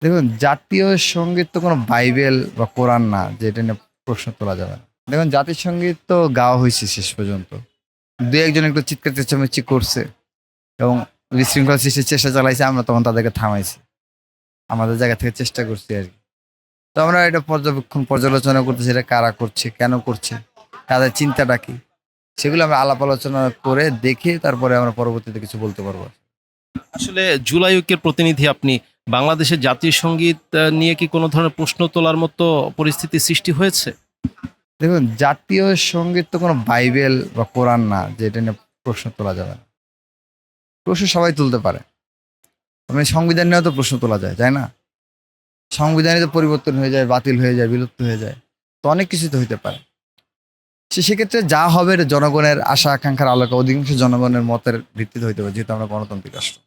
দেখুন, জাতীয় সঙ্গীত তো কোনো বাইবেল বা কোরআন না যে এটা নিয়ে প্রশ্ন তোলা যাবে না। দেখুন, জাতীয় সঙ্গীত তো গাওয়া হইছে শেষ পর্যন্ত। ২-১ জন একটু চিৎকার চেঁচামেচি করছে এবং বিশৃঙ্খলা সৃষ্টির চেষ্টা চালাইছে, আমরা তখন তাদেরকে থামাইছি। আমাদের জায়গা থেকে চেষ্টা করছি আরকি। তো আমরা এটা পর্যালোচনা করতেছি, এটা কারা করছে, কেন করছে, তাদের চিন্তাটা কি? সেগুলো আমরা আলাপ আলোচনা করে দেখে তারপরে আমরা পরবর্তীতে কিছু বলতে পারবো। আসলে জুলাই ঐক্যের প্রতিনিধি আপনি। বাংলাদেশের জাতীয় সঙ্গীত নিয়ে কি কোনো ধরনের প্রশ্ন তোলার মতো পরিস্থিতি সৃষ্টি হয়েছে? দেখুন, জাতীয় সঙ্গীত তো কোনো বাইবেল বা কোরআন না যে এটা নিয়ে প্রশ্ন তোলা যাবে না। প্রশ্ন সবাই তুলতে পারে। মানে সংবিধান নিয়েও তো প্রশ্ন তোলা যায়, তাই না? সংবিধানে তো পরিবর্তন হয়ে যায়, বাতিল হয়ে যায়, বিলুপ্ত হয়ে যায়। তো অনেক কিছু তো হইতে পারে। সেক্ষেত্রে যা হবে এটা জনগণের আশা আকাঙ্ক্ষার আলোকে অধিকাংশ জনগণের মতের ভিত্তিতে হইতে হবে, যেহেতু আমরা গণতান্ত্রিক রাষ্ট্র।